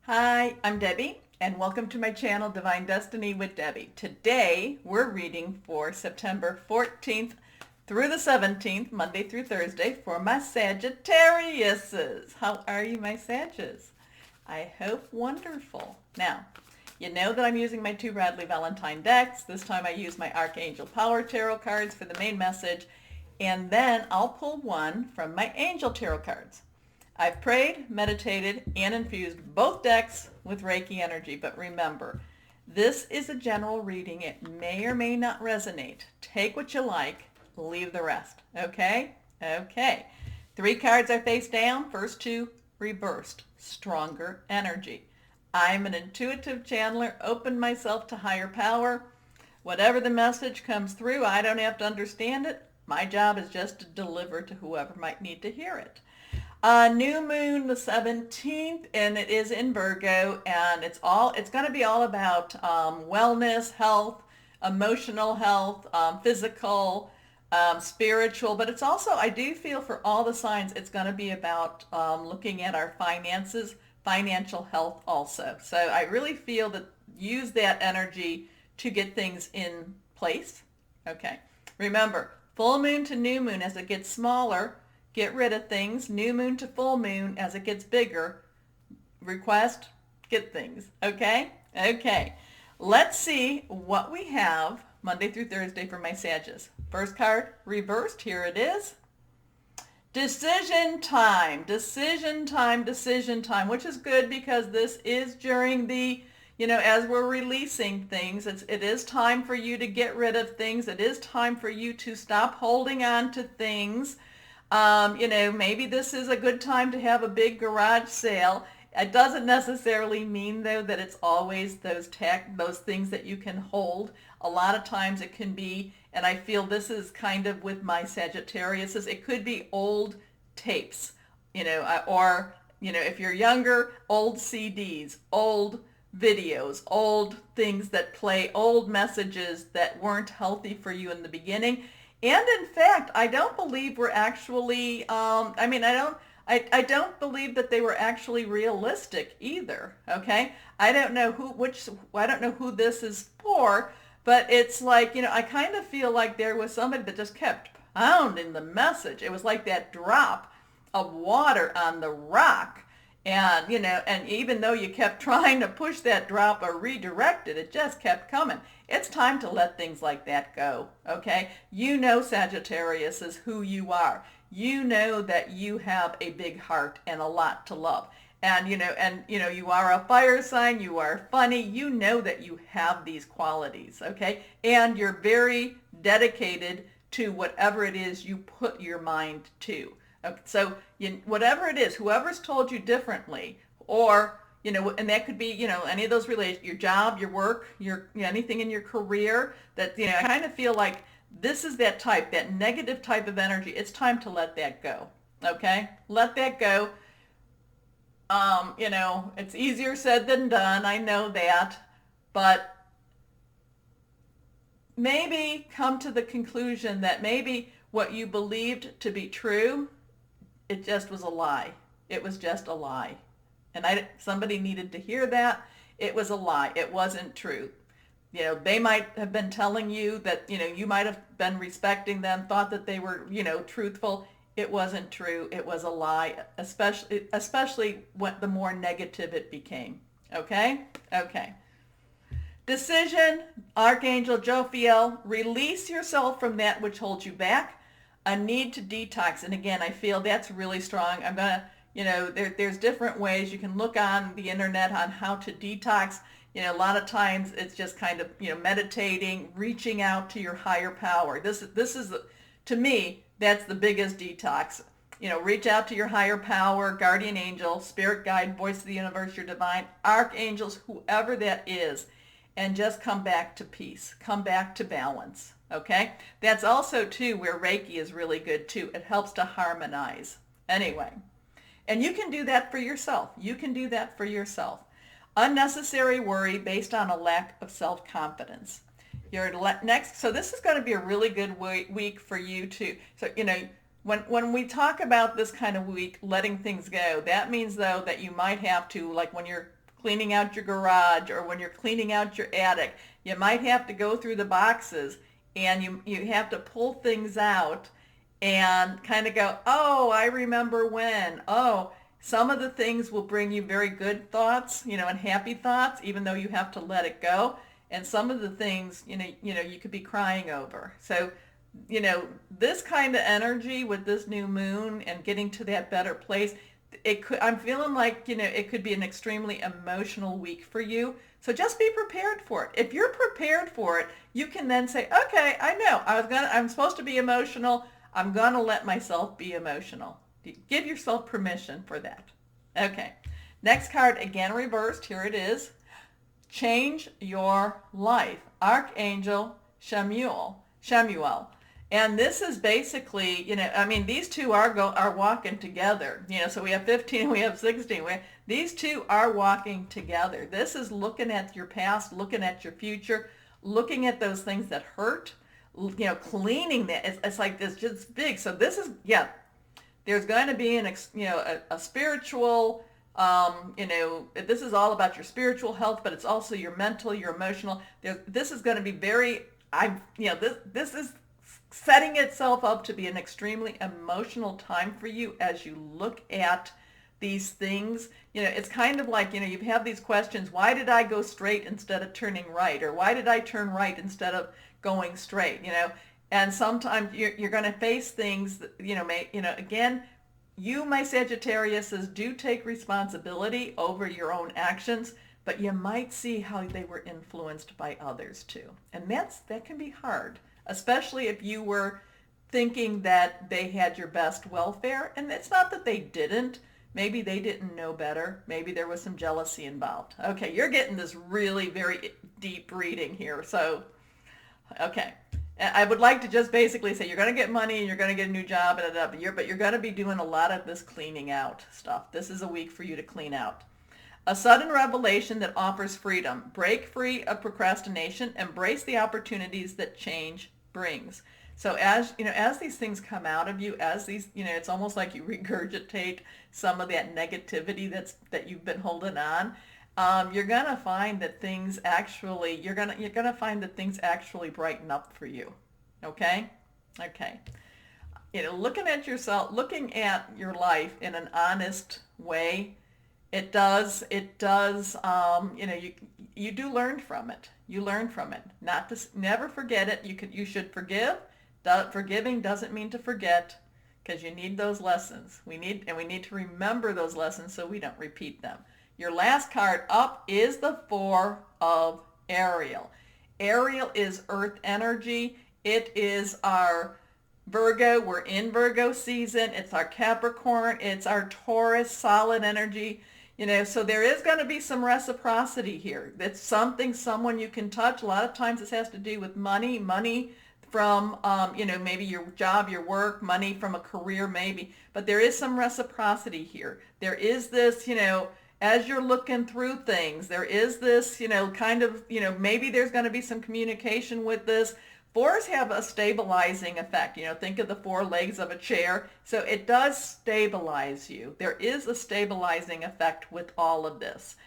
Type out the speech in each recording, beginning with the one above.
Hi, I'm Debbie, and welcome to my channel, Divine Destiny with Debbie. Today, we're reading for September 14th through the 17th, Monday through Thursday, for my Sagittariuses. How are you, my Sagittarius? I hope wonderful. Now, you know that I'm using my two Radley Valentine decks. This time I use my Archangel Power Tarot cards for the main message, and then I'll pull one from my Angel Tarot cards. I've prayed, meditated, and infused both decks with Reiki energy, but remember, this is a general reading. It may or may not resonate. Take what you like, leave the rest, okay? Okay. 3 cards are face down, first 2 reversed, stronger energy. I'm an intuitive channeler, open myself to higher power. Whatever the message comes through, I don't have to understand it. My job is just to deliver to whoever might need to hear it. New moon the 17th, and it is in Virgo, and it's going to be all about wellness, health, emotional health, physical, spiritual, but it's also, I do feel for all the signs, it's going to be about looking at our finances, financial health also. So I really feel that use that energy to get things in place. Okay. Remember, full moon to new moon, as it gets smaller, get rid of things. New moon to full moon, as it gets bigger, request, get things. Okay? Okay. Let's see what we have Monday through Thursday for my Sagittarius. First card, reversed. Here it is. Decision time. Decision time. Decision time, which is good because this is during the, as we're releasing things, it is time for you to get rid of things. It is time for you to stop holding on to things. Maybe this is a good time to have a big garage sale. It doesn't necessarily mean, though, that it's always those things that you can hold. A lot of times it can be, and I feel this is kind of with my Sagittarius, it could be old tapes, or, if you're younger, old CDs, old videos, old things that play, old messages that weren't healthy for you in the beginning. And in fact, I don't believe we're actually, I don't believe that they were actually realistic either, okay? I don't know who this is for, but it's like, I kind of feel like there was somebody that just kept pounding the message. It was like that drop of water on the rock. And, and even though you kept trying to push that drop or redirect it, it just kept coming. It's time to let things like that go, okay? Sagittarius is who you are. You know that you have a big heart and a lot to love. And, you are a fire sign, you are funny, you know that you have these qualities, okay? And you're very dedicated to whatever it is you put your mind to. Okay, so whatever it is, whoever's told you differently, or, and that could be, any of those related, your job, your work, anything in your career that, I kind of feel like this is that negative type of energy. It's time to let that go. Okay? Let that go. It's easier said than done. I know that, but maybe come to the conclusion that maybe what you believed to be true, it just was a lie. It was just a lie. And somebody needed to hear that. It was a lie. It wasn't true. They might have been telling you that, you might have been respecting them, thought that they were, truthful. It wasn't true. It was a lie, especially when the more negative it became. Okay? Okay. Decision, Archangel Jophiel, release yourself from that which holds you back. A need to detox. And again, I feel that's really strong. I'm going to, there's different ways. You can look on the internet on how to detox. A lot of times it's just kind of, meditating, reaching out to your higher power. This is, to me, that's the biggest detox. Reach out to your higher power, guardian angel, spirit guide, voice of the universe, your divine, archangels, whoever that is, and just come back to peace. Come back to balance. Okay? That's also, too, where Reiki is really good, too. It helps to harmonize. Anyway. And you can do that for yourself. You can do that for yourself. Unnecessary worry based on a lack of self-confidence. So this is going to be a really good week for you, too. So, when we talk about this kind of week, letting things go, that means, though, that you might have to, like when you're cleaning out your garage or when you're cleaning out your attic. You might have to go through the boxes and you have to pull things out and kind of go, oh, I remember when. Oh, some of the things will bring you very good thoughts, and happy thoughts, even though you have to let it go. And some of the things, you could be crying over. So, this kind of energy with this new moon and getting to that better place, I'm feeling like, it could be an extremely emotional week for you. So just be prepared for it. If you're prepared for it, you can then say, okay, I know I'm supposed to be emotional. I'm going to let myself be emotional. Give yourself permission for that. Okay. Next card, again reversed. Here it is. Change your life. Archangel Jophiel. And this is basically, these two are walking together. So we have 15, we have 16. These two are walking together. This is looking at your past, looking at your future, looking at those things that hurt, cleaning that. It's like this just big. So this is, there's going to be a spiritual, this is all about your spiritual health, but it's also your mental, your emotional. This is going to be this is setting itself up to be an extremely emotional time for you as you look at these things. It's kind of like, you have these questions, why did I go straight instead of turning right? Or why did I turn right instead of going straight? And sometimes you're going to face things that, again, you, my Sagittariuses, do take responsibility over your own actions, but you might see how they were influenced by others too. And that can be hard, especially if you were thinking that they had your best welfare. And it's not that they didn't. Maybe they didn't know better. Maybe there was some jealousy involved. Okay, you're getting this really very deep reading here. So, okay. I would like to just basically say you're going to get money and you're going to get a new job, but you're going to be doing a lot of this cleaning out stuff. This is a week for you to clean out. A sudden revelation that offers freedom. Break free of procrastination. Embrace the opportunities that change brings. So as these things come out of you, it's almost like you regurgitate some of that negativity that you've been holding on. You're gonna find that things actually brighten up for you. Okay. Looking at yourself, looking at your life in an honest way, it does. You do learn from it. You learn from it. Never forget it. You should forgive. Forgiving doesn't mean to forget, because you need those lessons. We need to remember those lessons so we don't repeat them. Your last card up is the Four of Ariel. Ariel is earth energy. It is our Virgo. We're in Virgo season. It's our Capricorn. It's our Taurus, solid energy. So there is going to be some reciprocity here. That's someone you can touch. A lot of times this has to do with money from, maybe your job, your work, money from a career maybe. But there is some reciprocity here. There is this, as you're looking through things, there is this, maybe there's going to be some communication with this. Fours have a stabilizing effect. Think of the four legs of a chair. So it does stabilize you. There is a stabilizing effect with all of this.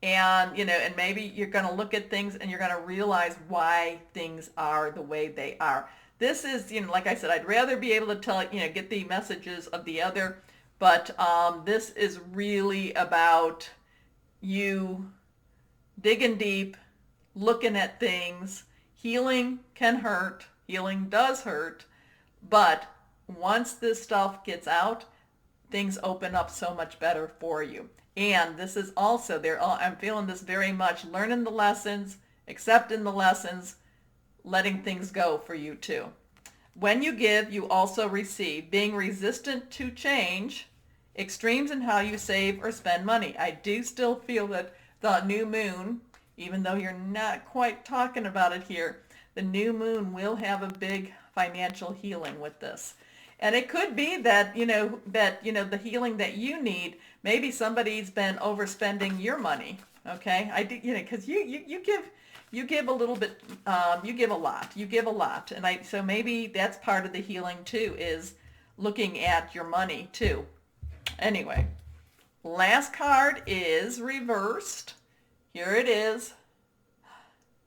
And, and maybe you're going to look at things and you're going to realize why things are the way they are. This is, like I said, I'd rather be able to get the messages of the other. But this is really about you digging deep, looking at things. Healing can hurt. Healing does hurt. But once this stuff gets out, things open up so much better for you. And this is also I'm feeling this very much, learning the lessons, accepting the lessons, letting things go for you too. When you give, you also receive. Being resistant to change, extremes in how you save or spend money. I do still feel that the new moon, even though you're not quite talking about it here, the new moon will have a big financial healing with this. And it could be that, the healing that you need, maybe somebody's been overspending your money. Okay. Because you give a little bit, you give a lot. And so maybe that's part of the healing too, is looking at your money too. Anyway, last card is reversed. here it is.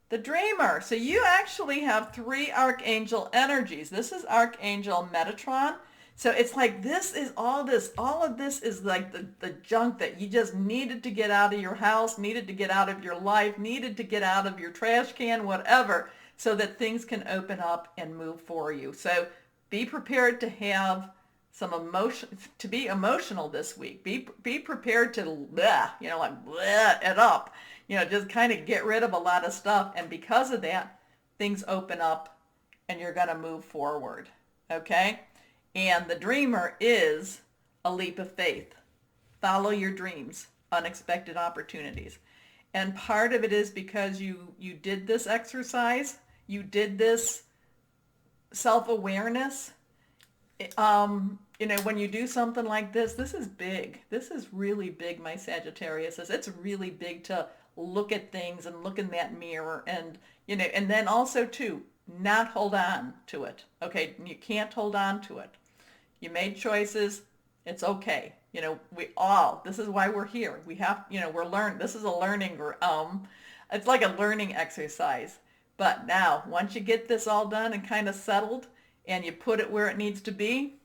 The Dreamer. So you actually have 3 archangel energies. This is Archangel Metatron. So it's like this is all of this is like the junk that you just needed to get out of your house, needed to get out of your life, needed to get out of your trash can, whatever, so that things can open up and move for you. So be prepared to have some emotion, to be emotional this week. Be prepared to, like it up. Just kind of get rid of a lot of stuff. And because of that, things open up and you're going to move forward. Okay? And the Dreamer is a leap of faith. Follow your dreams, unexpected opportunities. And part of it is because you did this exercise, you did this self-awareness. When you do something like this is big. This is really big, my Sagittarius. It's really big to look at things and look in that mirror and, and then also too, not hold on to it. Okay, you can't hold on to it. You made choices. It's okay. This is why we're here. We have, this is a learning, it's like a learning exercise. But now, once you get this all done and kind of settled and you put it where it needs to be,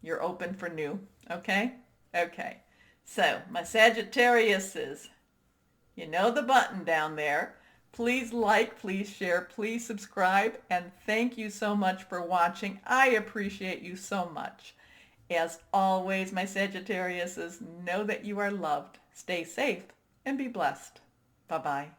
you're open for new. Okay? Okay. So, my Sagittariuses, you know the button down there. Please like, please share, please subscribe, and thank you so much for watching. I appreciate you so much. As always, my Sagittariuses, know that you are loved. Stay safe and be blessed. Bye-bye.